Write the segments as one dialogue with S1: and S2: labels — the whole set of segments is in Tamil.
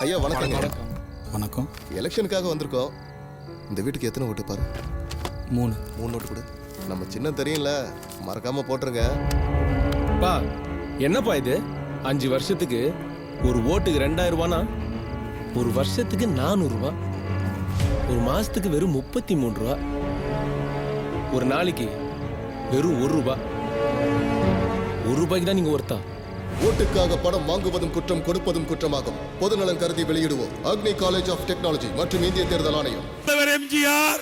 S1: ஐயா வணக்கங்க.
S2: வணக்கம்.
S1: எலெக்ஷனுக்காக வந்திருக்கோம். இந்த வீட்டுக்கு எத்தனை ஓட்டு பாரு?
S2: 3
S1: ஓட்டு கொடு. நம்ம சின்ன தெரியல, மறக்காம போட்டுருங்க.
S3: பா என்னப்பா இது? 5 வருஷத்துக்கு ஒரு ஓட்டுக்கு 2000 ரூபானா ஒரு வருஷத்துக்கு 400 ரூபாய், ஒரு மாசத்துக்கு வெறும் 33 ரூபா, ஒரு நாளைக்கு வெறும் 1 ரூபாய். 1 ரூபாய்க்கு தான் நீங்க ஒருத்தா?
S1: ஓட்டுக்காக பணம் வாங்குவதும் குற்றம், கொடுப்பதும் குற்றமாகும். பொதுநலன் கருதி வெளியிடுவோம். அக்னி காலேஜ் ஆஃப் டெக்னாலஜி மற்றும் இந்திய தேர்தல் ஆணையம்.
S4: எம்ஜிஆர்,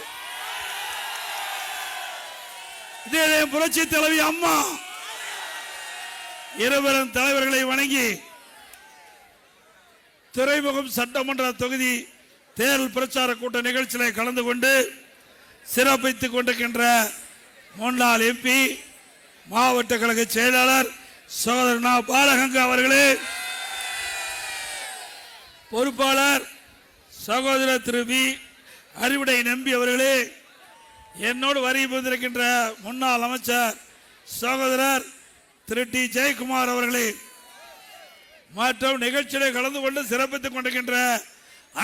S4: புரட்சி தலைவி அம்மா இருவரும் தலைவர்களை வணங்கி துறைமுகம் சட்டமன்ற தொகுதி தேர்தல் பிரச்சார கூட்ட நிகழ்ச்சியில் கலந்து கொண்டு சிறப்பித்துக் கொண்டிருக்கின்ற முன்னாள் எம்பி, மாவட்ட கழக செயலாளர் சகோதரனா பாலகங்கா அவர்களே, பொறுப்பாளர் சகோதரர் திரு வி அறிவுடை நம்பி அவர்களே, என்னோடு வரி புரிந்திருக்கின்ற முன்னாள் அமைச்சர் சகோதரர் திரு டி ஜெயக்குமார் அவர்களே, மற்றும் நிகழ்ச்சியிலே கலந்து கொண்டு சிறப்பித்துக் கொண்டிருக்கின்ற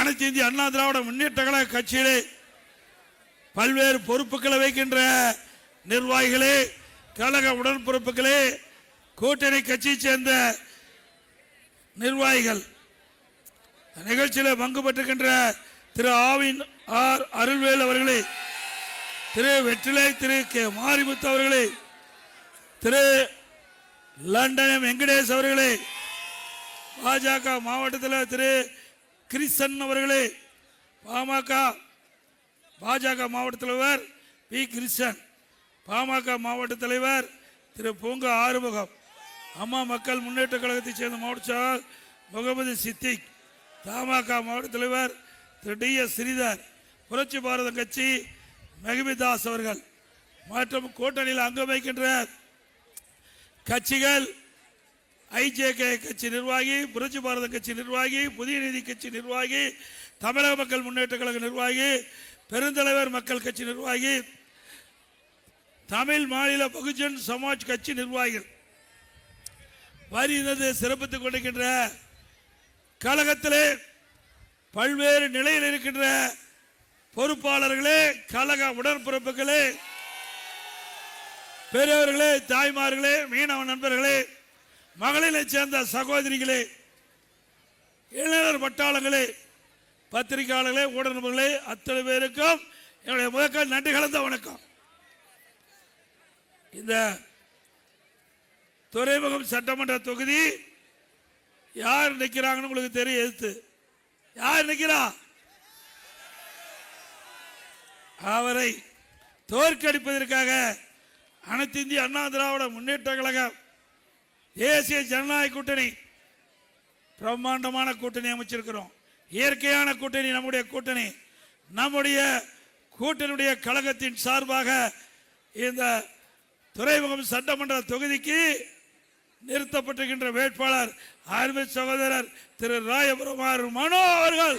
S4: அனைத்து இந்திய அண்ணா திராவிட முன்னேற்ற கழக கட்சியிலே பல்வேறு பொறுப்புகளை வைக்கின்ற நிர்வாகிகளே, கழக உடன்பிறப்புகளே, கூட்டணி கட்சியை சேர்ந்த நிர்வாகிகள், நிகழ்ச்சியில் பங்கு பெற்றுகின்ற திரு ஆவின் ஆர் அருள்வேல் அவர்களே, திரு வெற்றிலை திரு கே மாரிமுத்து அவர்களே, திரு லண்டன் வெங்கடேஷ் அவர்களே, பாஜக மாவட்டத்தில் திரு கிருஷ்ணன் அவர்களே, பாஜக மாவட்ட தலைவர் பி கிருஷ்ணன், பாமக மாவட்ட தலைவர் திரு பூங்கா ஆறுமுகம், அம்மா மக்கள் முன்னேற்ற கழகத்தை சேர்ந்த மாவட்ட செயலாளர் முகமது சித்திக், தமாக மாவட்ட தலைவர் திரு டி எஸ் ஸ்ரீதர், புரட்சி பாரத கட்சி மெஹபிதாஸ் அவர்கள் மற்றும் கூட்டணியில் அங்கம் வைக்கின்ற கட்சிகள் ஐஜேகே கட்சி நிர்வாகி, புரட்சி பாரத கட்சி நிர்வாகி, புதிய நீதி கட்சி நிர்வாகி, தமிழக மக்கள் முன்னேற்ற கழக நிர்வாகி, பெருந்தலைவர் மக்கள் கட்சி நிர்வாகி, தமிழ் மாநில பகுஜன் சமாஜ் கட்சி நிர்வாகிகள் வரியினது சிறப்பித்துக் கொண்டிருக்கின்ற கழகத்திலே பல்வேறு நிலையில் இருக்கின்ற பொறுப்பாளர்களே, கழக உடன்பிறப்புகளே, பெரியவர்களே, தாய்மார்களே, மீனவ நண்பர்களே, மகளிரை சேர்ந்த சகோதரிகளே, இளைஞர் பட்டாளங்களே, பத்திரிகையாளர்களே, ஊடகங்களே, அத்தனை பேருக்கும் என்னுடைய முதற்க நன்றி கலந்த வணக்கம். இந்த துறைமுகம் சட்டமன்ற தொகுதி யார் நிற்கிறாங்கன்னு உங்களுக்கு தெரியும். எதிர்த்து யார் நிற்கிறா? அவரை தோற்கடிப்பதற்காக அனைத்து இந்திய அண்ணா திராவிட முன்னேற்ற கழகம், தேசிய ஜனநாயக கூட்டணி, பிரம்மாண்டமான கூட்டணி அமைச்சிருக்கிறோம். இயற்கையான கூட்டணி நம்முடைய கூட்டணி. நம்முடைய கூட்டணியுடைய கழகத்தின் சார்பாக இந்த துறைமுகம் சட்டமன்ற தொகுதிக்கு நிறுத்தப்பட்டிருக்கின்ற வேட்பாளர் அருமை சகோதரர் திரு ராயபுரம் மனோ அவர்கள்,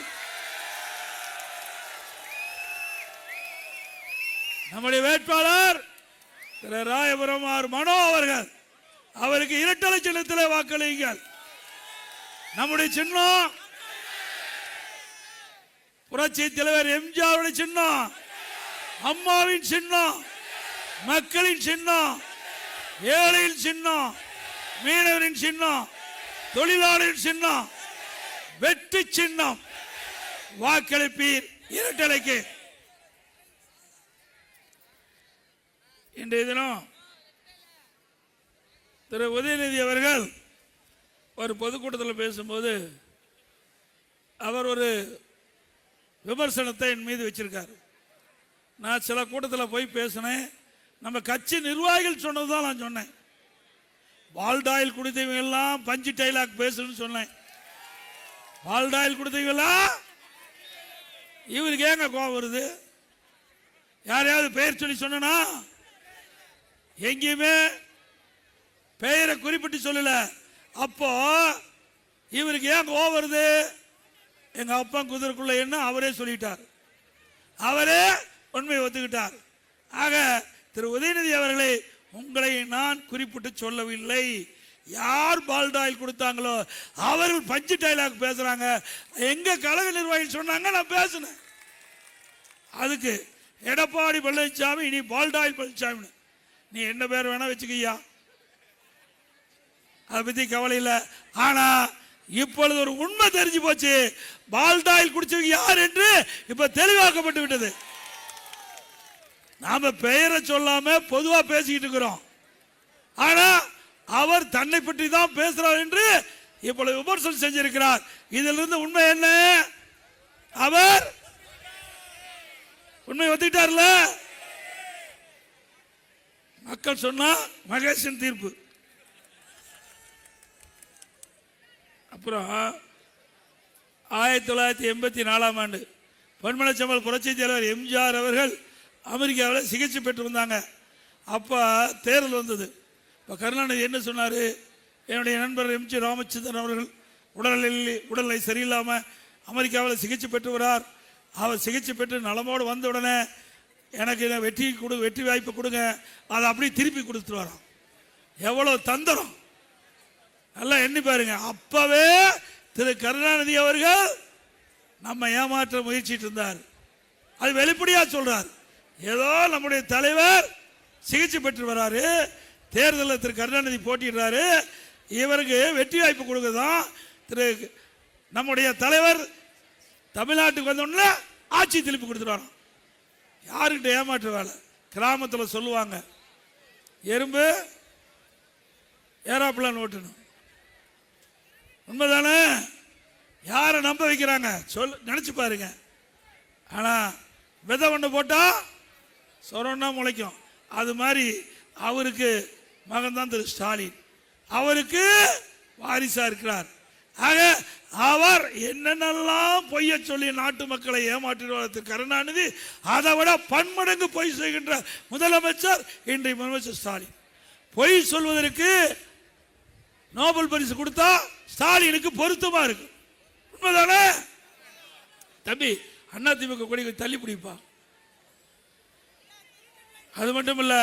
S4: நம்முடைய வேட்பாளர் திரு ராயபுரம் மனோ அவர்கள், அவருக்கு இரட்டலை சின்னத்தில் வாக்களியுங்கள். நம்முடைய சின்னம் புரட்சி தலைவர் எம்ஜிஆருடைய சின்னம், அம்மாவின் சின்னம், மக்களின் சின்னம், ஏழையின் சின்னம், மீனவரின் சின்னம், தொழிலாளரின் சின்னம், வெற்றி சின்னம். வாக்களிப்பீர் இரட்டலைக்கு. இன்றைய தினம் திரு உதயநிதி அவர்கள் ஒரு பொதுக்கூட்டத்தில் பேசும்போது அவர் ஒரு விமர்சனத்தை என் மீது வச்சிருக்காரு. நான் சில கூட்டத்தில் போய் பேசினேன். நம்ம கட்சி நிர்வாகிகள் சொன்னதுதான் நான் சொன்னேன். பால்டாயில் குடித்தவங்க எல்லாம் பஞ்சு டைலாக் பேசுன்னு சொன்னேன். பால்டாயில் குடித்தவங்களாம் இவருக்கு ஏங்க கோபம் வருது? யாரையாவது பெயர் சொல்லி சொன்னா? எங்கேயுமே பெயரை குறிப்பிட்டு சொல்லல. அப்போ இவருக்கு ஏன் கோபம் வருது? எங்க அப்பா குதிரைக்குள்ள என்ன அவரே சொல்லிட்டார், அவரே உண்மையை ஒத்துக்கிட்டார். ஆக திரு உதயநிதி அவர்களே, உங்களை நான் குறிப்பிட்டு சொல்லவில்லை. யார் பால்டாயில் கொடுத்தாங்களோ அவர்கள் பஞ்சு டைலாக் பேசுறாங்க. எங்க கழக நிர்வாகி சொன்னாங்க, நான் பேசினேன். அதுக்கு எடப்பாடி பழனிசாமி இனி பால்டாயில் பழனிசாமி, நீ என்ன பேர் வேணா வச்சுக்கியா, அதை பத்தி கவலை இல்லை. ஆனா இப்பொழுது ஒரு உண்மை தெரிஞ்சு போச்சு, பால்டாயில் குடிச்சவங்க யார் என்று இப்ப தெளிவாக்கப்பட்டு விட்டது. நாம பெயரை சொல்லாம பொதுவா பேசிக்கிட்டு இருக்கிறோம். ஆனா அவர் தன்னை பற்றி தான் பேசுறார் என்று இப்பொழுது விமர்சனம் செஞ்சிருக்கிறார். இதிலிருந்து உண்மை என்ன? அவர் உண்மை ஒத்துக்கிட்டார்ல. மக்கள் சொன்னா மகேசன் தீர்ப்பு. அப்புறம் 1984ஆம் ஆண்டு பொன்மனச்செம்மல் புரட்சி தலைவர் எம்ஜிஆர் அவர்கள் அமெரிக்காவில் சிகிச்சை பெற்று வந்தாங்க. அப்போ தேர்தல் வந்தது. இப்போ கருணாநிதி என்ன சொன்னார்? என்னுடைய நண்பர் எம்ஜி ராமச்சந்திரன் அவர்கள் உடல்நிலை சரியில்லாமல் அமெரிக்காவில் சிகிச்சை பெற்று வரார். அவர் சிகிச்சை பெற்று நலமோடு வந்த உடனே எனக்கு இதை வெற்றி வாய்ப்பு கொடுங்க, அதை அப்படி திருப்பி கொடுத்துருவாராம். எவ்வளோ தந்திரம் நல்லா எண்ணி பாருங்க. அப்பவே திரு கருணாநிதி அவர்கள் நம்ம ஏமாற்ற முயற்சிட்டு இருந்தார். அது வெளிப்படையா சொல்றார். ஏதோ நம்முடைய தலைவர் சிகிச்சை பெற்று வராரு, தேர்தலில் திரு கருணாநிதி போட்டிடுறாரு, இவருக்கு வெற்றி வாய்ப்பு கொடுக்குதான் திரு நம்முடைய தலைவர் தமிழ்நாட்டுக்கு வந்தோடனே ஆட்சி திருப்பி கொடுத்துருவாராம். யாருக்கிட்ட ஏமாற்ற வேலை? கிராமத்தில் சொல்லுவாங்க, எறும்பு ஏரோப்ளான் ஓட்டணும். உண்மைதானே? யாரை நம்ப வைக்கிறாங்க நினைச்சு பாருங்க. ஆனா விதை ஒன்று போட்டா சொரன்னா முளைக்கும். அது மாதிரி அவருக்கு மகன் தான் திரு ஸ்டாலின், அவருக்கு வாரிசா இருக்கிறார். ஆக அவர் என்னென்னலாம் பொய்ய சொல்லி நாட்டு மக்களை ஏமாற்றிடுவார் திரு கருணாநிதி, அதை விட பன்மடங்கு பொய் செய்கின்ற முதலமைச்சர் இன்றைய முதலமைச்சர் ஸ்டாலின். பொய் சொல்வதற்கு நோபல் பரிசு கொடுத்தா ஸ்டாலினுக்கு பொருத்தமா இருக்கு. உண்மைதானே தம்பி? அதிமுக கொடி தள்ளி பிடிப்பா. அது மட்டும் இல்ல,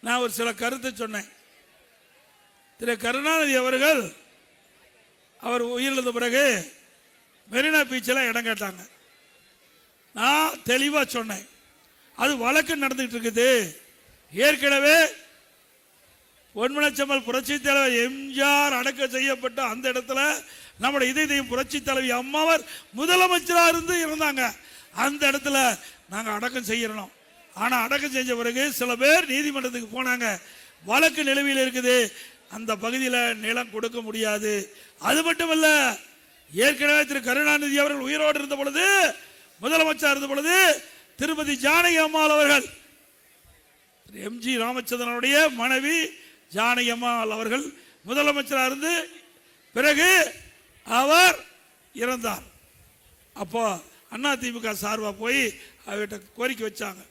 S4: நான் ஒரு சில கருத்தை சொன்னேன். திரு கருணாநிதி அவர்கள் அவர் உயிரிழந்த பிறகு மெரினா பீச்சில் இடம் கேட்டாங்க. நான் தெளிவா சொன்னேன், அது வழக்கு நடந்துகிட்டு இருக்குது. ஏற்கனவே பொன்மனச்செம்மல் புரட்சி தலைவர் எம்ஜிஆர் அடக்கம் செய்யப்பட்ட அந்த இடத்துல நம்முடைய இதயம் புரட்சி தலைவி அம்மாவர் முதலமைச்சராக இருந்து இருந்தாங்க. அந்த இடத்துல நாங்கள் அடக்கம் செய்யணும். ஆனால் அடக்கம் செஞ்ச பிறகு சில பேர் நீதிமன்றத்துக்கு போனாங்க. வழக்கு நிலுவையில் இருக்குது, அந்த பகுதியில் நிலம் கொடுக்க முடியாது. அது மட்டுமல்ல, ஏற்கனவே திரு கருணாநிதி அவர்கள் உயிரோடு இருந்த பொழுது, முதலமைச்சர் இருந்த பொழுது, திருமதி ஜானகி அம்மாள் அவர்கள் எம்ஜி ராமச்சந்திரனுடைய மனைவி ஜானகி அம்மாள் அவர்கள் முதலமைச்சராக இருந்து பிறகு அவர் இறந்தார். அப்போ அதிமுக சார்பாக போய் அவர்கிட்ட கோரிக்கை வச்சாங்க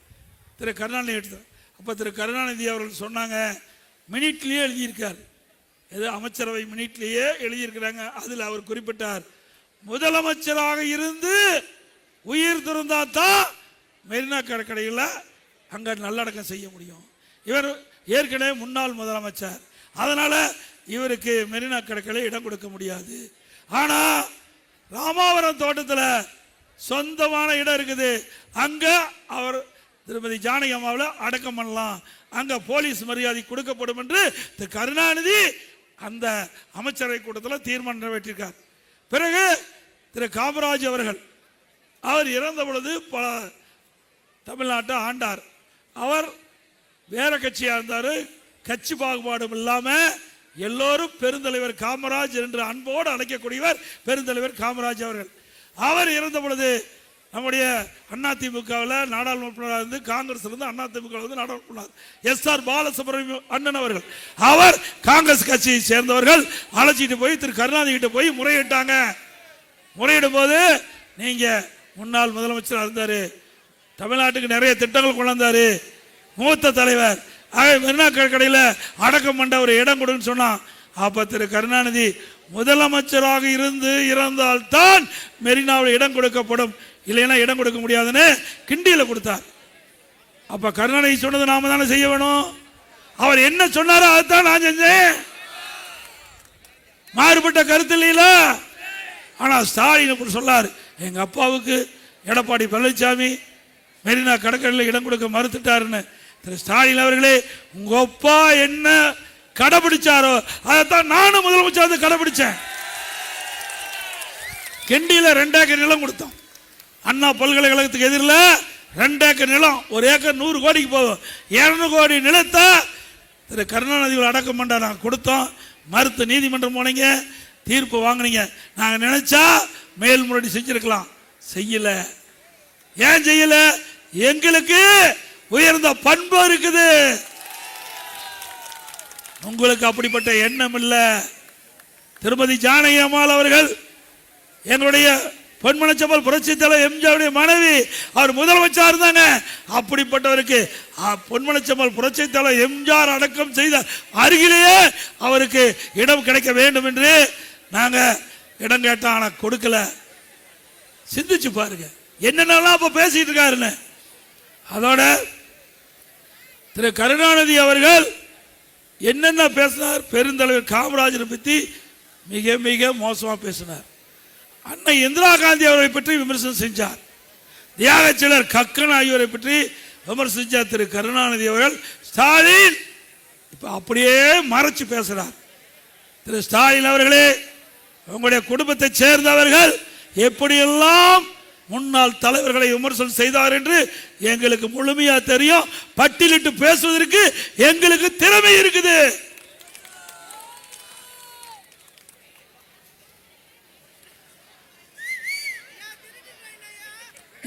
S4: திரு கருணாநிதி எடுத்து. அப்போ திரு கருணாநிதி அவர்கள் சொன்னாங்க, மினிட்லேயே எழுதியிருக்கார், ஏதோ அமைச்சரவை மினிட்லேயே எழுதியிருக்கிறாங்க. அதில் அவர் குறிப்பிட்டார், முதலமைச்சராக இருந்து உயிர் துறந்தா தான் மெரினா கடற்கரையில் அங்கே நல்லடக்கம் செய்ய முடியும். இவர் ஏற்கனவே முன்னாள் முதலமைச்சர், அதனால இவருக்கு மெரினா கடற்கரை இடம் கொடுக்க முடியாது. ஆனா ராமாவரம் தோட்டத்தில் சொந்தமான இடம் இருக்குது, அங்க அவர் திருமதி ஜானகி அம்மாவில் அடக்கம் பண்ணலாம், அங்க போலீஸ் மரியாதை கொடுக்கப்படும் என்று திரு கருணாநிதி அந்த அமைச்சரவை கூட்டத்தில் தீர்மானம் நிறைவேற்றிருக்கார். பிறகு திரு காமராஜ் அவர்கள் அவர் இறந்த பொழுது பல தமிழ்நாட்டை ஆண்டார். அவர் வேற கட்சியா இருந்தார், கட்சி பாகுபாடும் இல்லாம எல்லோரும் பெருந்தலைவர் காமராஜ் என்று அன்போடு அழைக்கக்கூடியவர் பெருந்தலைவர் காமராஜ் அவர்கள். அவர் இறந்த பொழுது நம்முடைய அதிமுகவில் நாடாளுமன்ற இருந்து காங்கிரஸ் இருந்து அதிமுக நாடாளுமன்ற எஸ்.ஆர். பாலசுப்ரமணியம் அண்ணன் அவர்கள், அவர் காங்கிரஸ் கட்சியை சேர்ந்தவர்கள் அழைச்சிட்டு போய் திரு கருணாநிதி கிட்ட போய் முறையிட்டாங்க. முறையிடும் போது, நீங்க முன்னாள் முதலமைச்சர் இருந்தாரு, தமிழ்நாட்டுக்கு நிறைய திட்டங்கள் கொண்டு வந்தாரு, மூத்த தலைவர், மெரினா கடற்கரையில் அடக்கம் பண்ண ஒரு இடம் கொடுன்னு சொன்னான். அப்ப திரு கருணாநிதி, முதலமைச்சராக இருந்து இறந்தால் தான் மெரினாவில் இடம் கொடுக்கப்படும், இல்லைன்னா இடம் கொடுக்க முடியாதுன்னு கிண்டியில கொடுத்தார். அப்ப கருணாநிதி சொன்னது நாம தானே செய்ய வேணும். அவர் என்ன சொன்னாரோ அதைத்தான் நான் செஞ்சேன். மாறுபட்ட கருத்து இல்லையில. ஆனால் ஸ்டாலின் இப்படி சொல்லாரு, எங்க அப்பாவுக்கு எடப்பாடி பழனிசாமி மெரினா கடற்கரையில் இடம் கொடுக்க மறுத்துட்டாருன்னு. திரு ஸ்டாலின் அவர்களே, உங்க அப்பா என்ன கடைபிடிச்சாரோ அதைத்தான் நானும் முதலமைச்சர் கடைபிடிச்சேன். கிண்டியில 2 ஏக்கர் நிலம் கொடுத்தோம். அண்ணா பல்கலைக்கழகத்துக்கு எதிரில் 2 ஏக்கர் நிலம், 1 ஏக்கர் 100 கோடிக்கு போகும். 200 கோடி நிலத்தை திரு கருணாநிதி அடக்கம் பண்ண நாங்கள் கொடுத்தோம். மறுத்து நீதிமன்றம் போனீங்க, தீர்ப்பு வாங்கினீங்க. நாங்கள் நினைச்சா மேல்முறையீடு செஞ்சிருக்கலாம், செய்யல. ஏன் செய்யல? எங்களுக்கு உயர்ந்த பண்பு இருக்குது, உங்களுக்கு அப்படிப்பட்ட எண்ணம் இல்ல. திருமதி ஜானகி அம்மாள் அவர்கள் எங்களுடைய பொன்மனச்செம்மல் புரட்சி தலைவர் எம்ஜிஆருடைய மனைவி, அவர் முதலமைச்சர் இருந்தாங்க. அப்படிப்பட்டவருக்கு பொன்மனச்செம்மல் புரட்சி தலைவர் எம்ஜிஆர் அடக்கம் செய்த அருகிலேயே அவருக்கு இடம் கிடைக்க வேண்டும் என்று நாங்க இடம் கேட்டோம், ஆனா கொடுக்கல. சிந்திச்சு பாருங்க என்னென்னலாம் அப்ப பேசிட்டு இருக்காருன்னு. அதோட திரு கருணாநிதி அவர்கள் என்னென்ன பேசினார்? பெருந்தலைவர் காமராஜரை பற்றி மிக மிக மோசமா பேசினார். அன்னை இந்திரா காந்தி அவரை பற்றி விமர்சனம் செஞ்சார். தியாகச்சலர் கக்கன் ஆகியோரை பற்றி விமர்சித்தார் திரு கருணாநிதி அவர்கள். ஸ்டாலின் இப்ப அப்படியே மறைச்சு பேசுறார். திரு ஸ்டாலின் அவர்களே, உங்களுடைய குடும்பத்தை சேர்ந்தவர்கள் எப்படியெல்லாம் முன்னாள் தலைவர்களை விமர்சனம் செய்தார் என்று எங்களுக்கு முழுமையா தெரியும். பட்டியலிட்டு பேசுவதற்கு எங்களுக்கு திறமை இருக்குது.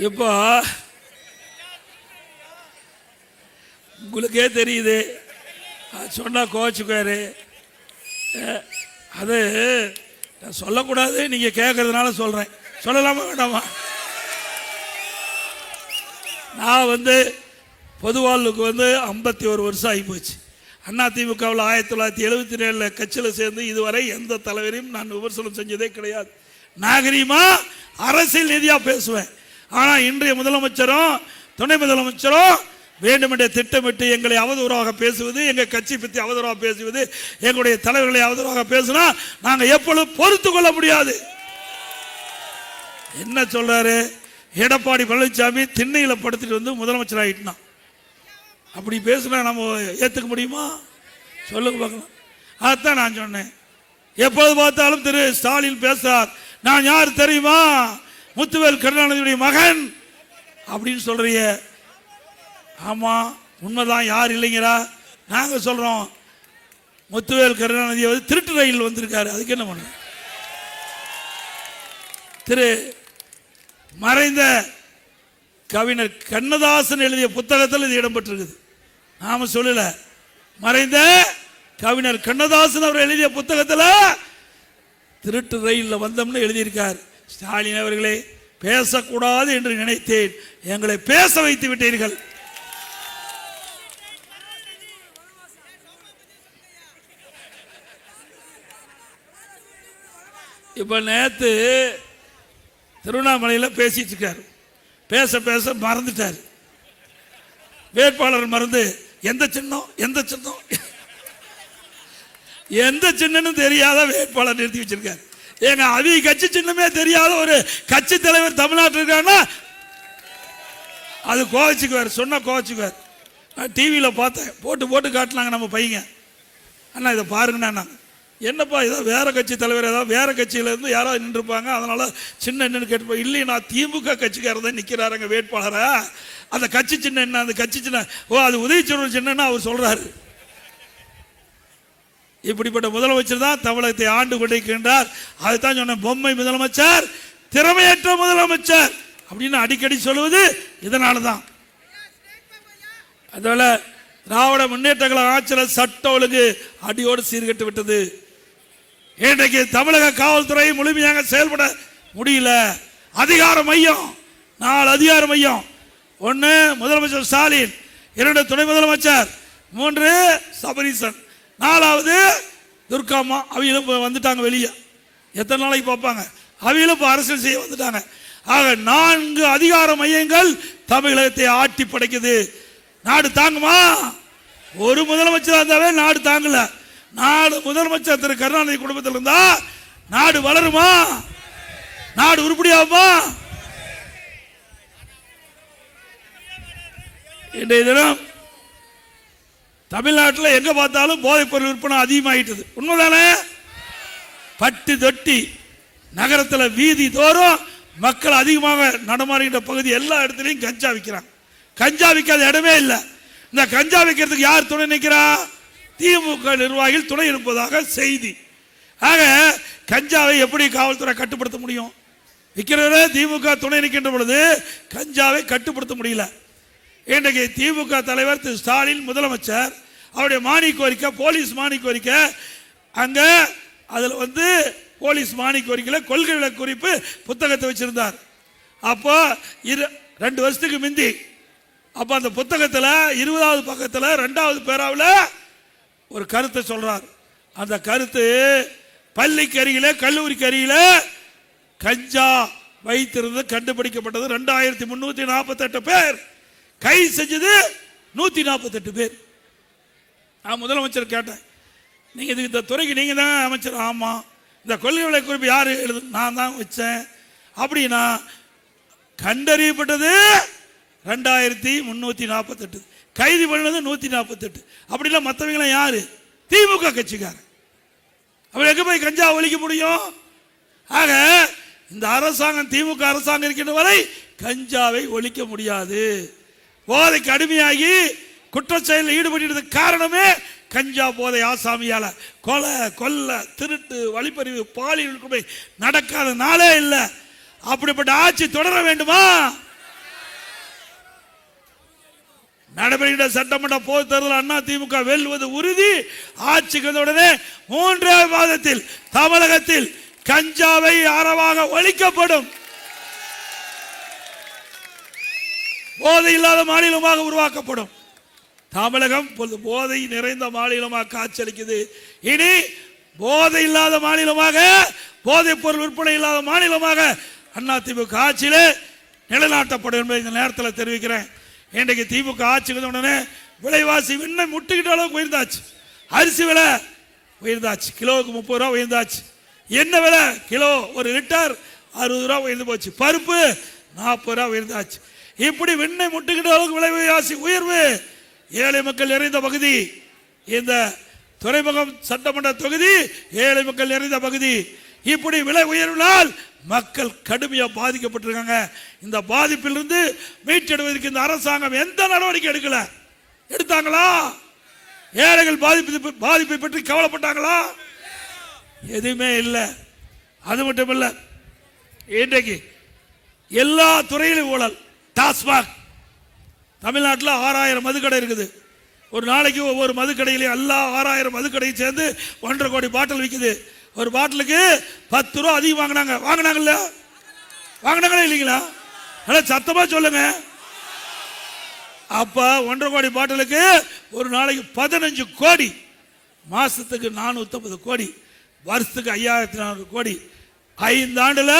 S4: இப்போ உங்களுக்கே தெரியுது, சொன்னா கோச்சுக்காரு. அது சொல்லக்கூடாது, நீங்க கேட்கறதுனால சொல்றேன். சொல்லலாமா வேண்டாமா? நான் பொது வாழ்வுக்கு 51 வருஷம் ஆகி போச்சு. அதிமுகவில் 1977 கட்சியில் சேர்ந்து இதுவரை எந்த தலைவரையும் நான் விமர்சனம் செஞ்சதே கிடையாது. நாகரிகமா அரசியல் ரீதியா பேசுவேன். ஆனா இன்றைய முதலமைச்சரும் துணை முதலமைச்சரும் வேண்டுமென்றே திட்டமிட்டு எங்களை அவதூறாக பேசுவது, எங்க கட்சி பற்றி அவதூறாக பேசுவது, எங்களுடைய தலைவர்களை அவதூறாக பேசினா நாங்க எப்பொழுதும் பொறுத்து கொள்ள முடியாது. என்ன சொல்றாரு? எடப்பாடி பழனிசாமி திண்ணையில படுத்துட்டு முதலமைச்சர் ஆயிட்டான். அப்படி பேசினா நம்ம ஏத்துக்க முடியுமா? சொல்லுங்க பார்க்கலாம். அதான் நான் சொன்னேன். எப்போது பார்த்தாலும் திரு ஸ்டாலின் பேசுறார், நான் யார் தெரியுமா? முத்துவேல் கருணாநிதியுடைய மகன் அப்படின்னு சொல்றிய. ஆமா உண்மைதான், யார் இல்லைங்கிறா? நாங்க சொல்றோம், முத்துவேல் கருணாநிதி திருட்டு ரயில் வந்திருக்காரு, அதுக்கு என்ன பண்ண? திரு மறைந்த கவிஞர் கண்ணதாசன் எழுதிய புத்தகத்தில் இது இடம்பெற்றிருக்குது. நாம சொல்லல, மறைந்த கவிஞர் கண்ணதாசன் அவர் எழுதிய புத்தகத்தில் திருட்டு ரயிலில் வந்தோம்னு எழுதியிருக்கார். ஸ்டாலின் அவர்களே, பேசக்கூடாது என்று நினைத்தேன், எங்களை பேச வைத்து விட்டீர்கள். இப்ப நேத்து திருவண்ணாமலையில் பேசிட்டு இருக்காரு. பேச பேச மறந்துட்டார். வேட்பாளர் மறந்து எந்த சின்னம் எந்த சின்னம் எந்த சின்னன்னு தெரியாத வேட்பாளர் நிறுத்தி வச்சிருக்காரு. ஏங்க, அவி கட்சி சின்னமே தெரியாத ஒரு கட்சி தலைவர் தமிழ்நாட்டில் இருக்காருன்னா அது கோவச்சுக்குவார். சொன்னா கோவச்சுக்குவார். நான் டிவியில் பார்த்தேன், போட்டு போட்டு காட்டினாங்க நம்ம பையங்க. அண்ணா இதை பாருங்கண்ணா. என்னப்பா ஏதோ வேற கட்சி தலைவர், ஏதாவது வேற கட்சியிலேருந்து யாராவது நின்றுப்பாங்க, அதனால சின்ன என்னன்னு கேட்டுப்பா. இல்லை, நான் திமுக கட்சிக்காரர் தான் நிற்கிறாருங்க வேட்பாளரா. அந்த கட்சி சின்ன என்ன? அந்த கட்சி சின்ன, ஓ அது உதயச்சூரன் சின்னன்னு அவர் சொல்றாரு. இப்படிப்பட்ட முதலமைச்சர் தான் தமிழகத்தை ஆண்டு கொண்டிருக்கின்றார். அதுதான் சொன்ன, பொம்மை முதலமைச்சர், திறமையற்ற முதலமைச்சர் அப்படின்னு அடிக்கடி சொல்லுவது இதனால தான். அதனால திராவிட முன்னேற்ற கழக ஆட்சியில் சட்ட ஒழுங்கு அடியோடு சீர்கட்டு விட்டது. இன்றைக்கு தமிழக காவல்துறை முழுமையாக செயல்பட முடியல. அதிகார மையம், 4 அதிகார மையம். 1 முதலமைச்சர் ஸ்டாலின், 2 துணை முதலமைச்சர், 3 சபரீசன், 4வது துர்காமா. அவையிலும் வந்துட்டாங்க வெளியே. எத்தனை நாளைக்கு பார்ப்பாங்க? அவையிலும் இப்போ அரசியல் செய்ய வந்துட்டாங்க. ஆக 4 அதிகார மையங்கள் தமிழகத்தை ஆட்டி படைக்குது. நாடு தாங்குமா? ஒரு முதலமைச்சர் இருந்தாவே நாடு தாங்கல. நாடு முதலமைச்சர் திரு கருணாநிதி குடும்பத்தில் இருந்தா நாடு வளருமா? நாடு உருப்படியாகுமா? இன்றைய தினம் தமிழ்நாட்டில் எங்க பார்த்தாலும் போதைப் பொருள் விற்பனை அதிகமாகிட்டது. உண்மைதானே? பட்டி தொட்டி நகரத்தில் வீதி தோறும் மக்கள் அதிகமாக நடமாறுகின்ற பகுதி எல்லா இடத்துலையும் கஞ்சா விற்கிறாங்க. கஞ்சா விற்காத இடமே இல்லை. இந்த கஞ்சா விற்கிறதுக்கு யார் துணை நிற்கிறா? திமுக நிர்வாகிகள் துணை இருப்பதாக செய்தி. ஆக கஞ்சாவை எப்படி காவல்துறை கட்டுப்படுத்த முடியும்? விற்கிறவரே திமுக துணை நிற்கின்ற பொழுது கஞ்சாவை கட்டுப்படுத்த முடியல. இன்றைக்கு திமுக தலைவர் திரு ஸ்டாலின் முதலமைச்சர் அவருடைய மானிய கோரிக்கை, போலீஸ் மானிய கோரிக்கை, அங்க அதுல போலீஸ் மானிய கோரிக்கையில் கொள்கை விளக்க குறிப்பு புத்தகத்தை வச்சிருந்தார். அப்போ 2 வருஷத்துக்கு முந்தி அப்ப அந்த புத்தகத்தில் 20வது பக்கத்தில் 2வது பேராவில் ஒரு கருத்தை சொல்றார். அந்த கருத்து பள்ளிக்கு அருகில கல்லூரிக்கு அருகில கஞ்சா வைத்திருந்தது கண்டுபிடிக்கப்பட்டது 2348 பேர், கைது செஞ்சது 148 பேர். நான் முதலமைச்சர் கேட்டேன், நீங்க இந்த துறைக்கு நீங்க தான் அமைச்சர். ஆமா. இந்த கொள்கை விளக்க குறிப்பு யாரு எழுது? நான் தான் வச்சேன். அப்படின்னா கண்டறியப்பட்டது 2348, கைது பண்ணது 148. அப்படின்னா மற்றவங்களாம் யாரு? திமுக கட்சிக்காரன். அவர் எங்க போய் கஞ்சா ஒழிக்க முடியும்? ஆக இந்த அரசாங்கம், திமுக அரசாங்கம் இருக்கின்ற வரை கஞ்சாவை ஒழிக்க முடியாது. போதைக்கு அடிமையாகி குற்ற செயலில் ஈடுபட்டு காரணமே கஞ்சா போதை ஆசாமியால கொலை, கொல்ல, திருட்டு, வழிப்பறிவு, பாலியல் நடக்காத நாளே இல்லை. அப்படிப்பட்ட ஆட்சி தொடர வேண்டுமா? நடைபெறுகின்ற சட்டமன்ற பொது தேர்தல் அதிமுக வெல்வது உறுதி. ஆட்சிக்கு உடனே 3 மாதத்தில் தமிழகத்தில் கஞ்சாவை அறவாக ஒழிக்கப்படும். போதை இல்லாத மாநிலமாக உருவாக்கப்படும். தமிழகம் போதை நிறைந்த மாநிலமாக காட்சியளிக்குது. இனி போதை இல்லாத மாநிலமாக, போதைப் பொருள் விற்பனை இல்லாத மாநிலமாக அதிமுக ஆட்சியிலே நிலைநாட்டப்படும் என்பதை இந்த நேரத்தில் தெரிவிக்கிறேன். இன்றைக்கு திமுக ஆட்சிக்கு உடனே விலைவாசி விண்ணை முட்டுக்கிட்ட அளவுக்கு உயர்ந்தாச்சு. அரிசி விலை உயர்ந்தாச்சு, கிலோவுக்கு 30 ரூபா உயர்ந்தாச்சு. என்ன விலை? கிலோ 1 லிட்டர் 60 ரூபா உயர்ந்து போச்சு. பருப்பு 40 ரூபா உயர்ந்தாச்சு. இப்படி விண்ணை முட்டுக்கிட்ட அளவுக்கு விலைவாசி உயர்வு. ஏழை மக்கள் நிறைந்த பகுதி இந்த துறைமுகம் சட்டமன்ற தொகுதி, ஏழை மக்கள் நிறைந்த பகுதி. இப்படி விலை உயர்வினால் மக்கள் கடுமையாக பாதிக்கப்பட்டிருக்காங்க. இந்த பாதிப்பிலிருந்து மீட்டெடுவதற்கு இந்த அரசாங்கம் எந்த நடவடிக்கை எடுக்கல? எடுத்தாங்களா? ஏழைகள் பாதிப்பை பற்றி கவலைப்பட்டாங்களா? எதுவுமே இல்லை. அது மட்டும் இல்ல, இன்றைக்கு எல்லா துறையிலும் ஊழல். டாஸ்மாக் தமிழ்நாட்டில் 6000 மதுக்கடை இருக்குது. ஒரு நாளைக்கு ஒவ்வொரு மதுக்கடையிலையும் எல்லா 6000 மதுக்கடையும் சேர்ந்து 1.5 கோடி பாட்டில் விற்குது. ஒரு பாட்டிலுக்கு 10 ரூபா அதிகம் வாங்கினாங்கல்ல? வாங்கினாங்களா இல்லைங்களா? சத்தமா சொல்லுங்க. அப்ப 1.5 கோடி பாட்டிலுக்கு ஒரு நாளைக்கு 15 கோடி, மாசத்துக்கு 450 கோடி, வருஷத்துக்கு 5400 கோடி, 5 ஆண்டுல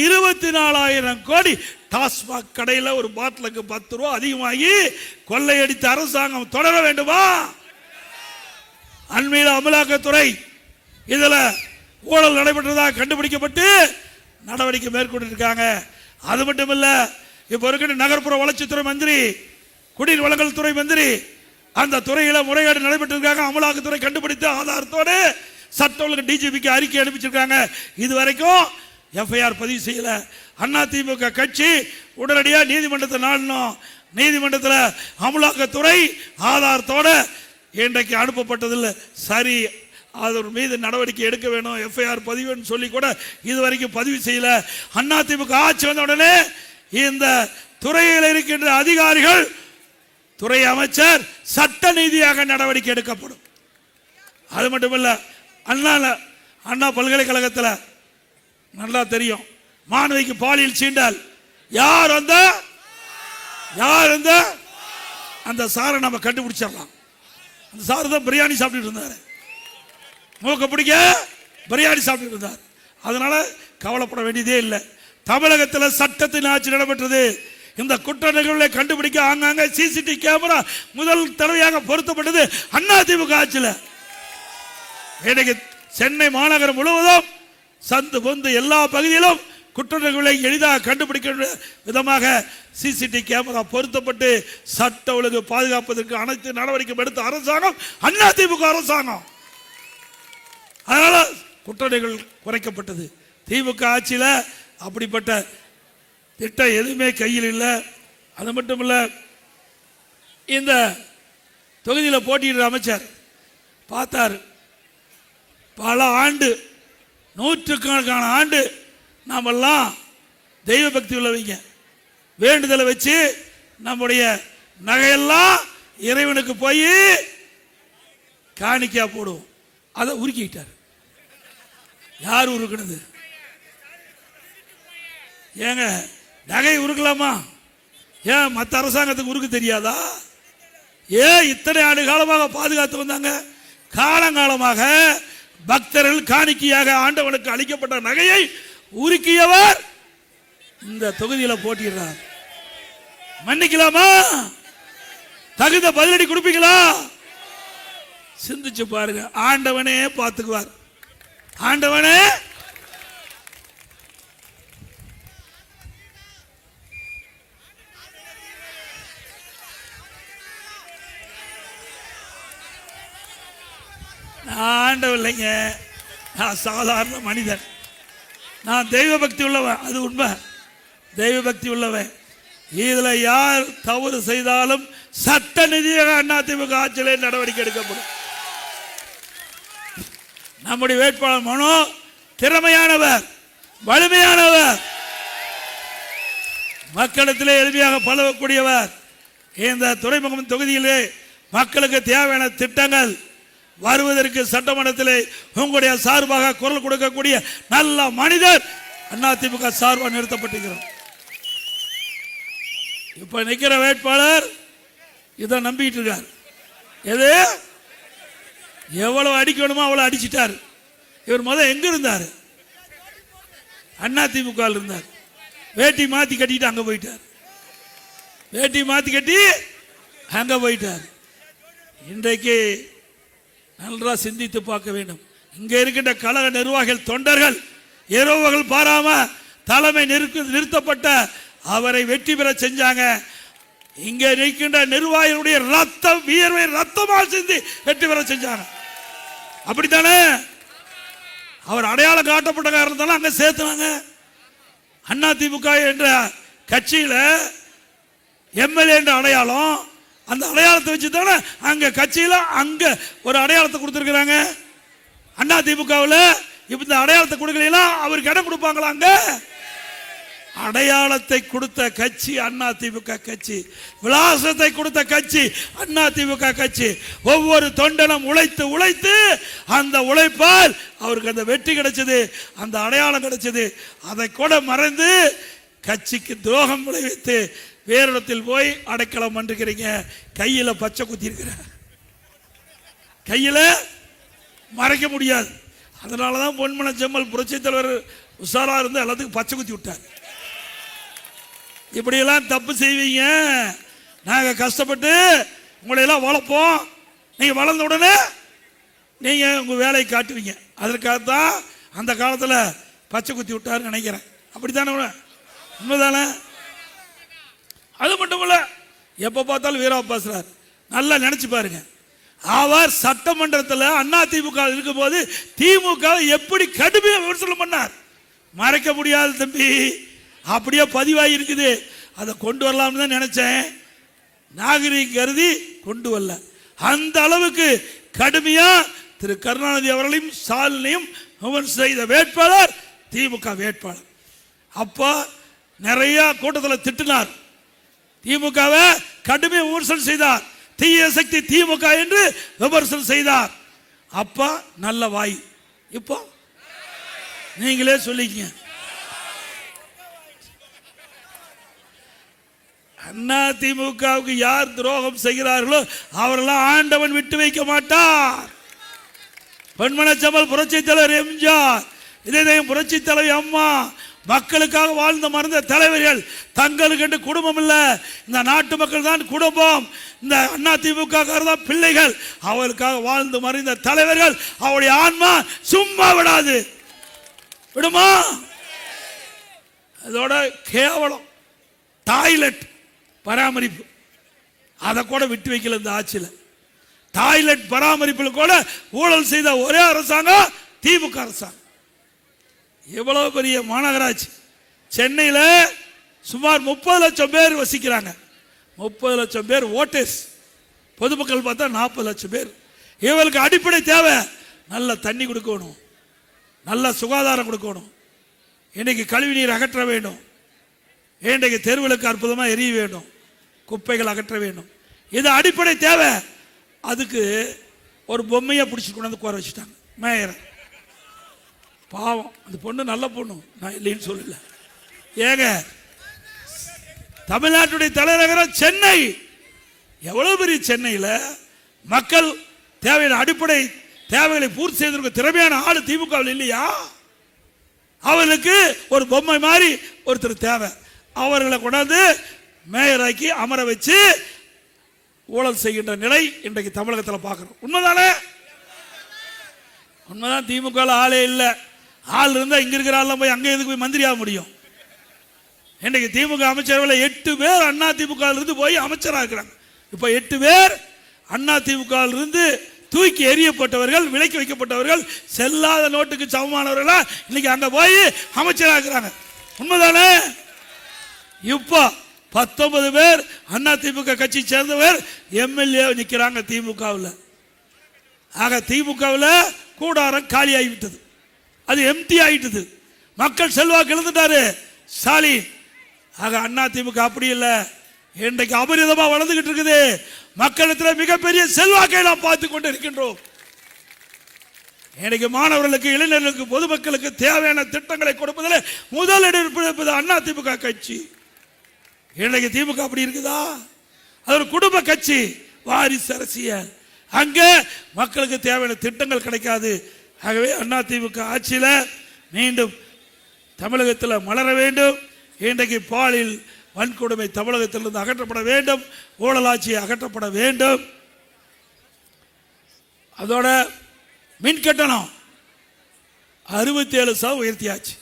S4: 24,000 கோடி டாஸ்மாக் கடையில் ஒரு பாட்டிலுக்கு 10 ரூபா அதிகமாகி கொள்ளையடித்த அரசாங்கம் தொடர வேண்டுமா? அண்மையில் அமலாக்கத்துறை இதுல ஊழல் நடைபெற்றதாக கண்டுபிடிக்கப்பட்டு நடவடிக்கை மேற்கொண்டிருக்காங்க. அது மட்டும் இல்ல, இப்ப இருக்கிற நகர்ப்புற வளர்ச்சித்துறை மந்திரி, குடிநீர் வழங்கல் துறை மந்திரி, அந்த துறையில முறைகேடு நடைபெற்றிருக்காங்க. அமலாக்கத்துறை கண்டுபிடித்த ஆதாரத்தோடு சட்ட ஒழுங்கு டிஜிபிக்கு அறிக்கை அனுப்பிச்சிருக்காங்க. இதுவரைக்கும் எஃப்ஐஆர் பதிவு செய்யல. அதிமுக கட்சி உடனடியாக நீதிமன்றத்தை நாடணும். நீதிமன்றத்தில் அமலாக்கத்துறை ஆதாரத்தோட இன்றைக்கு அனுப்பப்பட்டதில்லை. சரி, அதன் மீது நடவடிக்கை எடுக்க வேணும், எஃப்ஐஆர் பதிவுன்னு சொல்லி கூட இதுவரைக்கும் பதிவு செய்யல. அதிமுக ஆட்சி வந்த உடனே இந்த துறையில் இருக்கின்ற அதிகாரிகள், துறை அமைச்சர் சட்ட நீதியாக நடவடிக்கை எடுக்கப்படும். அது மட்டுமல்ல, அண்ணா பல்கலைக்கழகத்தில் நல்லா தெரியும், மாணவிக்கு பாலியல் சீண்டல். யார் அந்த சாரை நம்ம கண்டுபிடிச்சிடலாம். அந்த சார் தான் பிரியாணி சாப்பிட்டு இருந்தார், மூக்க பிடிக்க பிரியாணி சாப்பிட்டு இருந்தார். அதனால கவலைப்பட வேண்டியதே இல்லை. தமிழகத்தில் சட்டத்தின் ஆட்சி நடைபெற்றது. இந்த குற்ற நிகழ்வுகளை கண்டுபிடிக்க ஆங்காங்க சிசிடிவி கேமரா முதல் தடவையாக பொருத்தப்பட்டது அதிமுக ஆட்சியில். இன்னைக்கு சென்னை மாநகரம் முழுவதும் சந்து பொந்து எல்லா பகுதியிலும் குற்றங்களை எளிதாக கண்டுபிடிக்க விதமாக சிசிடிவி கேமரா பொருத்தப்பட்டு சட்ட ஒழுங்கு பாதுகாப்பதற்கு அனைத்து நடவடிக்கை எடுத்த அரசாங்கம் அதிமுக அரசாங்கம். அதனால குற்றங்கள் குறைக்கப்பட்டது. திமுக ஆட்சியில் அப்படிப்பட்ட திட்டம் எதுவுமே கையில் இல்லை. அது மட்டும் இல்லை, இந்த தொகுதியில் போட்டியிடுற அமைச்சர் பார்த்தார், பல ஆண்டு, நூற்றுக்கணக்கான ஆண்டு நாமெல்லாம் தெய்வ பக்தி உள்ளவங்க, வேண்டுதலை வச்சு நம்முடைய நகையெல்லாம் இறைவனுக்கு போய் காணிக்கையா போடுவோம். அதை உருக்கிட்டார். யார் உருக்குனது? ஏங்க நகை உருக்கலாமா? ஏன் மற்ற அரசாங்கத்துக்கு உருக்க தெரியாதா? ஏன் இத்தனை ஆண்டு காலமாக பாதுகாத்து வந்தாங்க? காலங்காலமாக பக்தர்கள் காணிக்கையாக ஆண்டவனுக்கு அளிக்கப்பட்ட நகையை உருக்கியவர் இந்த தொகுதியில் போட்டியிடுறார். மன்னிக்கலாமா? தகுந்த பதிலடி கொடுப்பீங்களா? சிந்திச்சு பாருங்க. ஆண்டவனே பார்த்துக்குவார். ஆண்டவனே நான் ஆண்டவன் இல்லைங்க, நான் சாதாரண மனிதன். நான் தெய்வ பக்தி உள்ளவன், அது உண்மை. தெய்வ பக்தி உள்ளவன். இதுல யார் தவறு செய்தாலும் சட்ட நிதியாக அதிமுக ஆட்சியில் நடவடிக்கை எடுக்கப்படும். நம்முடைய வேட்பாளர் மனோ திறமையானவர், வலிமையானவர், மக்களிடத்திலே எளிமையாக பழகக்கூடியவர். இந்த துறைமுகம் தொகுதியிலே மக்களுக்கு தேவையான திட்டங்கள் வருவதற்கு சட்டமன்றத்திலே உங்களுடைய சார்பாக குரல் கொடுக்கக்கூடிய நல்ல மனிதர் அதிமுக சார்பாக நிறுத்தப்பட்டிருக்கிறோம். இப்ப நிக்கிற வேட்பாளர் இதை நம்பிட்டு இருக்கார். எது எவ்வளவு அடிக்கணுமோ அவ்வளவு அடிச்சிட்டார். இவர் முதல் எங்க இருந்தார்? அதிமுக இருந்தார். வேட்டி மாத்தி கட்டிட்டு அங்க போயிட்டார். வேட்டி மாத்தி கட்டி அங்க போயிட்டார். இன்றைக்கு நல்லா சிந்தித்து பார்க்க வேண்டும். இங்க இருக்கின்ற கழக நிர்வாகிகள், தொண்டர்கள் இரவுகள் பாராம தலைமை நிறுத்தப்பட்ட அவரை வெற்றி பெற செஞ்சாங்க. இங்க இருக்கின்ற நிர்வாகிகளுடைய ரத்தம், வியர்வை ரத்தமா சிந்தி வெற்றி பெற செஞ்சாங்க. அப்படித்தானே? அவர் அடையாளம் காட்டப்பட்ட காரணத்தால அங்க சேர்த்துனாங்க. அதிமுக என்ற கட்சியில எம்எல்ஏ என்ற அடையாளம், அந்த அடையாளத்தை வச்சு தானே அங்க கட்சியில அங்க ஒரு அடையாளத்தை கொடுத்திருக்கிறாங்க. அதிமுகவில் இப்ப இந்த அடையாளத்தை கொடுக்கலாம், அவருக்கு இடம் கொடுப்பாங்களா? அங்க அடையாளத்தை கொடுத்த கட்சி அதிமுக கட்சி, விலாசத்தை கொடுத்த கட்சி அதிமுக கட்சி. ஒவ்வொரு தொண்டனும் உழைத்து உழைத்து அந்த உழைப்பால் அவருக்கு அந்த வெற்றி கிடைச்சது, அந்த அடையாளம் கிடைச்சது. அதை கூட மறைந்து கட்சிக்கு துரோகம் விளைவித்து வேறிடத்தில் போய் அடைக்கலம் பண்ணிருக்கிறீங்க. கையில பச்சை குத்தி இருக்கிற, கையில மறைக்க முடியாது. அதனாலதான் பொன்மன செம்மல் புரட்சி தலைவர் உஷாரா இருந்து எல்லாத்துக்கும் பச்சை குத்தி விட்டார். இப்படியெல்லாம் தப்பு செய்வீங்க, நாங்க கஷ்டப்பட்டு உங்களை எல்லாம் வளர்ப்போம், நீங்க வளர்ந்த உடனே நீங்க உங்க வேலையை காட்டுவீங்க. அதற்காகத்தான் அந்த காலத்தில் பச்சை குத்தி விட்டாருன்னு நினைக்கிறேன். அப்படித்தானே? உண்மைதானே? அது மட்டும் இல்ல, எப்ப பார்த்தாலும் வீரா பேசுறாரு. நல்லா நினைச்சு பாருங்க, அவர் சட்டமன்றத்தில் அதிமுக இருக்கும் போது திமுக எப்படி கடுமையாக விமர்சனம் பண்ணார். மறைக்க முடியாது தம்பி, அப்படியே பதிவாகி இருக்குது. அதை கொண்டு வரலாம்னு தான் நினைச்சேன், நாகரிக கருதி கொண்டு வரல. அந்த அளவுக்கு கடுமையா திரு கருணாநிதி அவர்களையும் ஸ்டாலினையும் விமர்சனம் செய்த வேட்பாளர் திமுக வேட்பாளர். அப்ப நிறைய கூட்டத்தில் திட்டினார், திமுகவை கடுமையாக விமர்சனம் செய்தார், தீய சக்தி திமுக என்று விமர்சனம் செய்தார். அப்ப நல்ல வாய். இப்போ நீங்களே சொல்லிக்கங்க, அதிமுகவுக்கு யார் துரோகம் செய்கிறார்களோ அவரெல்லாம் ஆண்டவன் விட்டு வைக்க மாட்டார். பொன்மன செம்மல் புரட்சி தலைவர் எம்ஜிஆர், இதே புரட்சி தலைவர் அம்மா, மக்களுக்காக வாழ்ந்து மறந்த தலைவர்கள், தங்களுக்கு குடும்பம் இல்ல, இந்த நாட்டு மக்கள் தான் குடும்பம், இந்த அதிமுக தான் பிள்ளைகள், அவர்களுக்காக வாழ்ந்து மறைந்த தலைவர்கள், அவருடைய ஆன்மா சும்மா விடாது. விடுமா? அதோட கேவலம் டாய்லெட் பராமரிப்பு, அதை கூட விட்டு வைக்கல இந்த ஆட்சியில். டாய்லெட் பராமரிப்பில் கூட ஊழல் செய்த ஒரே அரசாங்கம் திமுக அரசாங்கம். எவ்வளவு பெரிய மாநகராட்சி! சென்னையில் சுமார் 30 லட்சம் பேர் வசிக்கிறாங்க. 30 லட்சம் பேர் ஓட்டர்ஸ், பொதுமக்கள் பார்த்தா 40 லட்சம் பேர். இவர்களுக்கு அடிப்படை தேவை நல்ல தண்ணி கொடுக்கணும், நல்ல சுகாதாரம் கொடுக்கணும், இன்னைக்கு கழிவுநீர் அகற்ற வேண்டும், இன்றைக்கு தெருவுகளுக்கு அற்புதமாக எரிய வேண்டும், குப்பைகள் அகற்ற வேண்டும். இது அடிப்படை தேவை. அதுக்கு ஒரு பொம்மையை பிடிச்சி கொண்டாந்து கோர வச்சுட்டாங்க மேயரை. பாவம், அந்த பொண்ணு நல்ல பொண்ணு, நான் இல்லைன்னு சொல்லல. ஏங்க, தமிழ்நாட்டுடைய தலைநகரம் சென்னை, எவ்வளவு பெரிய சென்னையில் மக்கள் தேவையான அடிப்படை தேவைகளை பூர்த்தி செய்திருக்க திறமையான ஆளு திமுகவில் இல்லையா? அவர்களுக்கு ஒரு பொம்மை மாதிரி ஒருத்தர் தேவை. அவர்களை கொண்டாந்து மேயராக்கி அமர வச்சு ஊழல் செய்கின்ற நிலை இன்றைக்கு தமிழகத்தில் பார்க்கிறோம். உண்மைதானே? உண்மைதான். திமுக ஆளே இல்லை. ஆள் இருந்தால் இங்க இருக்கிற ஆள் போய் அங்கே எதுக்கு போய் மந்திரியாக முடியும்? இன்றைக்கு திமுக அமைச்சர்கள் 8 பேர் அண்ணா திமுக இருந்து போய் அமைச்சராக இருக்கிறாங்க. இப்போ 8 பேர் அண்ணா திமுக இருந்து தூக்கி எறியப்பட்டவர்கள், விலக்கி வைக்கப்பட்டவர்கள், செல்லாத நோட்டுக்கு சமமானவர்களா இன்னைக்கு அங்க போய் அமைச்சராக இருக்கிறாங்க. உண்மைதானே? இப்போ 19 பேர் அண்ணா திமுக கட்சி சேர்ந்தவர் எம்எல்ஏ நிற்கிறாங்க திமுகவில். ஆக திமுகவில் கூடாரம் காலி ஆகிவிட்டது, அது எம்டி ஆகிட்டது. மக்கள் செல்வாக்கு இழந்துட்டாரு ஸ்டாலின். ஆக அண்ணா திமுக அப்படி இல்லை, இன்றைக்கு அபரிதமாக வளர்ந்துகிட்டு இருக்குது. மக்களிடத்தில் மிகப்பெரிய செல்வாக்கை நாம் பார்த்து கொண்டு இருக்கின்றோம். இன்னைக்கு மாணவர்களுக்கு, இளைஞர்களுக்கு, பொதுமக்களுக்கு தேவையான திட்டங்களை கொடுப்பதில் முதலிடம் இருப்பது அண்ணா திமுக கட்சி. இன்னைக்கு திமுக அப்படி இருக்குதா? அது ஒரு குடும்ப கட்சி, வாரிசு அரசியல். அங்க மக்களுக்கு தேவையான திட்டங்கள் கிடைக்காது. ஆகவே அண்ணா திமுக ஆட்சியில் மீண்டும் தமிழகத்தில் மலர வேண்டும். இன்றைக்கு பாலியல் வன்கொடுமை தமிழகத்திலிருந்து அகற்றப்பட வேண்டும், ஊழல் ஆட்சி அகற்றப்பட வேண்டும். அதோட மின் கட்டணம் 67% உயர்த்தியாச்சு,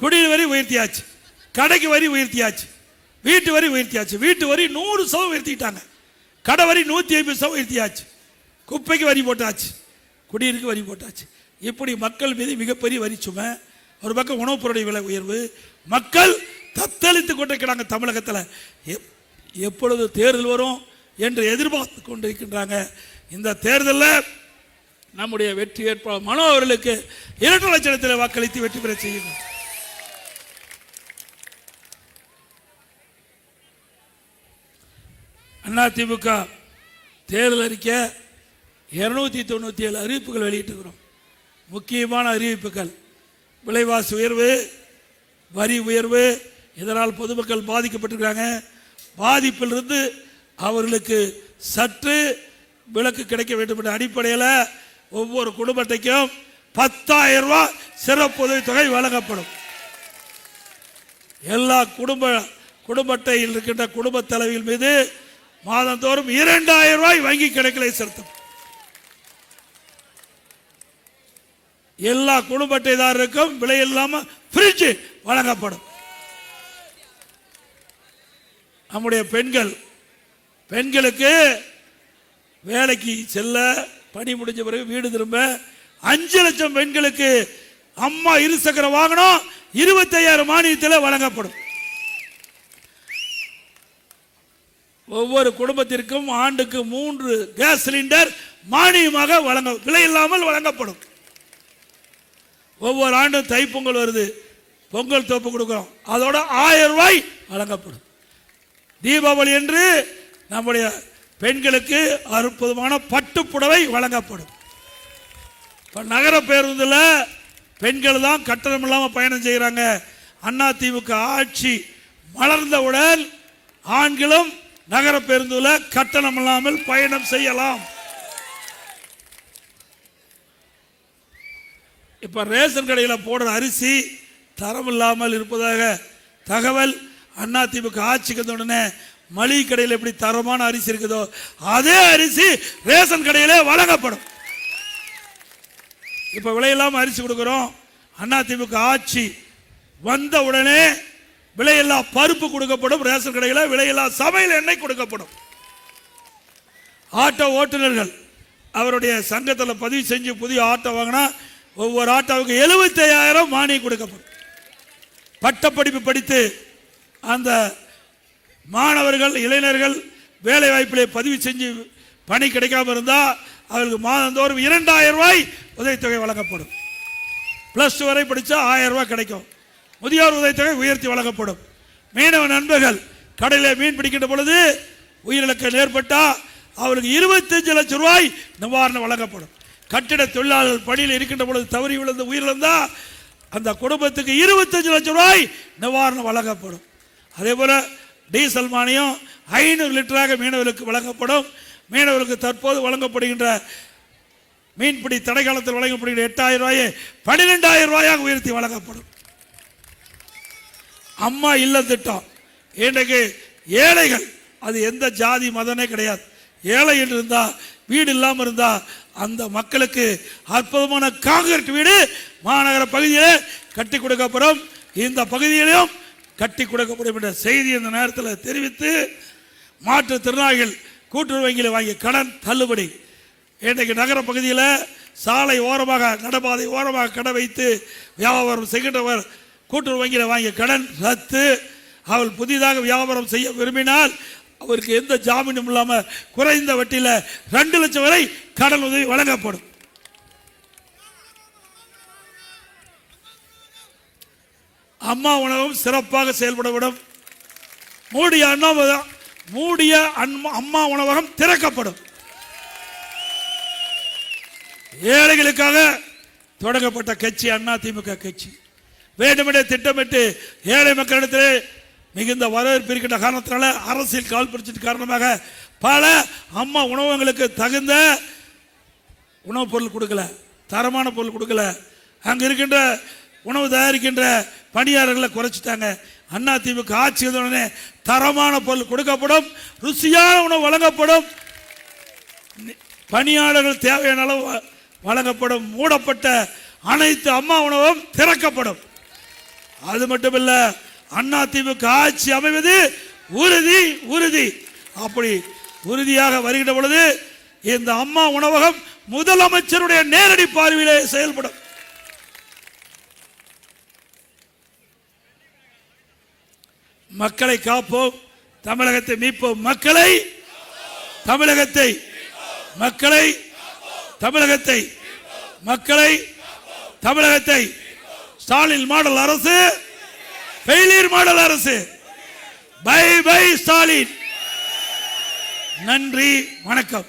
S4: குடிநீர் வரி உயர்த்தியாச்சு, கடைக்கு வரி உயர்த்தியாச்சு, வீட்டு வரி உயர்த்தியாச்சு. வீட்டு வரி 100% உயர்த்திட்டாங்க, கடை வரி 150% உயர்த்தியாச்சு, குப்பைக்கு வரி போட்டாச்சு, குடிநீருக்கு வரி போட்டாச்சு. இப்படி மக்கள் மீது மிகப்பெரிய வரி சுமை. ஒரு பக்கம் உணவுப் பொருளுடைய விலை உயர்வு, மக்கள் தத்தளித்து கொண்டிருக்கிறாங்க. தமிழகத்தில் எப்பொழுது தேர்தல் வரும் என்று எதிர்பார்த்து கொண்டிருக்கின்றாங்க. இந்த தேர்தலில் நம்முடைய வெற்றி வேட்பாளர் மனோ அவர்களுக்கு 2 லட்சத்தில் வாக்களித்து வெற்றி பெற செய்யுங்கள். அதிமுக தேர்தல் அறிக்கை 297 அறிவிப்புகள் வெளியிட்டிருக்கிறோம். முக்கியமான அறிவிப்புகள்: விலைவாசி உயர்வு, வரி உயர்வு, இதனால் பொதுமக்கள் பாதிக்கப்பட்டிருக்காங்க. பாதிப்பிலிருந்து அவர்களுக்கு சற்று விலக்கு கிடைக்க வேண்டும் என்ற அடிப்படையில் ஒவ்வொரு குடும்ப அட்டைக்கும் 10,000 ரூபாய் சிறப்பு உதவித்தொகை வழங்கப்படும். எல்லா குடும்ப அட்டையில் இருக்கின்ற குடும்ப தலைவிகள் மீது மாதந்தோறும் 2,000 ரூபாய் வங்கி கணக்கிலே செலுத்தும். எல்லா குடும்ப அட்டைதாரருக்கும் விலை இல்லாமல் ஃப்ரிட்ஜ் வழங்கப்படும். நம்முடைய பெண்களுக்கு வேலைக்கு செல்ல, பணி முடிஞ்ச பிறகு வீடு திரும்ப 5 லட்சம் பெண்களுக்கு அம்மா இருசக்கர வாகனம் 25,000 மானியத்தில் வழங்கப்படும். ஒவ்வொரு குடும்பத்திற்கும் ஆண்டுக்கு 3 கேஸ் சிலிண்டர் மானியமாக விலை இல்லாமல் வழங்கப்படும். ஒவ்வொரு ஆண்டும் தைப்பொங்கல் வருது, பொங்கல் தோப்பு கொடுக்கிறோம், அதோட 1000 ரூபாய் வழங்கப்படும். தீபாவளி என்று நம்முடைய பெண்களுக்கு அற்புதமான பட்டுப்புடவை வழங்கப்படும். இப்போ நகர பேருந்தில் பெண்கள் தான் கட்டணம் இல்லாமல் பயணம் செய்கிறாங்க. அதிமுக ஆட்சி மலர்ந்தவுடன் ஆண்களும் நகர பேருந்தில் கட்டணம் இல்லாமல் பயணம் செய்யலாம். இப்ப ரேஷன் கடையில் போடுற அரிசி தரம் இல்லாமல் இருப்பதாக தகவல். அதிமுக ஆட்சிக்கு வந்த உடனே மளிகை கடையில் எப்படி தரமான அரிசி இருக்குதோ அதே அரிசி ரேஷன் கடையிலே வழங்கப்படும். இப்ப விலையில்லாம அரிசி கொடுக்கிறோம். அதிமுக ஆட்சி வந்த உடனே விலையில்லா பருப்பு கொடுக்கப்படும், ரேஷன் கடையில் விலையில்லா சமையல் எண்ணெய் கொடுக்கப்படும். ஆட்டோ ஓட்டுநர்கள் அவருடைய சங்கத்தில் பதிவு செஞ்சு புதிய ஆட்டோ வாங்கினா ஒவ்வொரு ஆட்டோவுக்கு 75,000 மானியம் கொடுக்கப்படும். பட்டப்படிப்பு படித்து அந்த மாணவர்கள் இளைஞர்கள் வேலை வாய்ப்பிலே பதிவு செஞ்சு பணி கிடைக்காம இருந்தால் அவர்களுக்கு மாதந்தோறும் 2,000 ரூபாய் உதவித்தொகை வழங்கப்படும். +2 வரை படித்தா 1000 ரூபாய் கிடைக்கும். முதியோர் உதவித்தொகை உயர்த்தி வழங்கப்படும். மீனவ நண்பர்கள் கடலில் மீன் பிடிக்கின்ற பொழுது உயிரிழக்க ஏற்பட்டால் அவருக்கு 25 லட்சம் ரூபாய் நிவாரணம் வழங்கப்படும். கட்டிட தொழிலாளர்கள் பணியில் இருக்கின்ற பொழுது தவறி விழுந்து உயிரிழந்தா அந்த குடும்பத்துக்கு 25 லட்சம் ரூபாய் நிவாரணம் வழங்கப்படும். அதே போல டீசல் மானியம் 500 லிட்டராக மீனவர்களுக்கு வழங்கப்படும். மீனவர்களுக்கு தற்போது வழங்கப்படுகின்ற மீன்பிடி தடை காலத்தில் வழங்கப்படுகின்ற 8,000 ரூபாயை 12,000 ரூபாயாக உயர்த்தி வழங்கப்படும். அம்மா இல்ல திட்டம் இன்றைக்கு ஏழைகள், அது எந்த ஜாதி மதனே கிடையாது, ஏழை என்று இருந்தா வீடு இல்லாமல் இருந்தா அந்த மக்களுக்கு அற்புதமான காங்கிரீட் வீடு மாநகர பகுதியில் கட்டி கொடுக்கப்படும். இந்த பகுதியிலும் கட்டி கொடுக்கப்படும் என்ற செய்தி இந்த நேரத்தில் தெரிவித்து, மாற்றுத்திறனாளிகள் கூட்டுறவு வங்கியில் வாங்கிய கடன் தள்ளுபடி. இன்றைக்கு நகர பகுதியில் சாலை ஓரமாக நடப்பாதை ஓரமாக கடை வைத்து வியாபாரம் செய்கின்றவர் கூட்டுறவு வங்கியில் வாங்கிய கடன் ரத்து. அவள் புதிதாக வியாபாரம் செய்ய விரும்பினால் அவருக்கு எந்த ஜாமீனும் இல்லாமல் குறைந்த வட்டியில் 2 லட்சம் வரை கடன் உதவி வழங்கப்படும். அம்மா உணவகம் சிறப்பாக செயல்படப்படும். மூடிய அம்மா உணவகம் திறக்கப்படும். ஏழைகளுக்காக தொடங்கப்பட்ட கட்சி அதிமுக கட்சி. வேண்டுமென்றே திட்டமிட்டு ஏழை மக்களிடத்திலே மிகுந்த வரவேற்பு இருக்கின்ற காரணத்தினால அரசியல் கால் பிடிச்சிட்டு காரணமாக பல அம்மா உணவகங்களுக்கு தகுந்த உணவுப் பொருள் கொடுக்கல, தரமான பொருள் கொடுக்கல. அங்கே இருக்கின்ற உணவு தயாரிக்கின்ற பணியாளர்களை குறைச்சிட்டாங்க. அதிமுக ஆட்சி உடனே தரமான பொருள் கொடுக்கப்படும், ருசியான உணவு வழங்கப்படும், பணியாளர்கள் தேவையான அளவு வழங்கப்படும். மூடப்பட்ட அனைத்து அம்மா உணவும் திறக்கப்படும். அது மட்டுமல்ல, அதிமுக ஆட்சி அமைவது உறுதி உறுதி. அப்படி உறுதியாக வருகின்ற பொழுது இந்த அம்மா உணவகம் முதலமைச்சருடைய நேரடி பார்வையிலே செயல்படும். மக்களை காப்போம், தமிழகத்தை மீட்போம். தமிழகத்தை ஸ்டாலின் மாடல் அரசு, ஃபெயிலியர் மாடல் அரசு. Bye bye Stalin. நன்றி, வணக்கம்.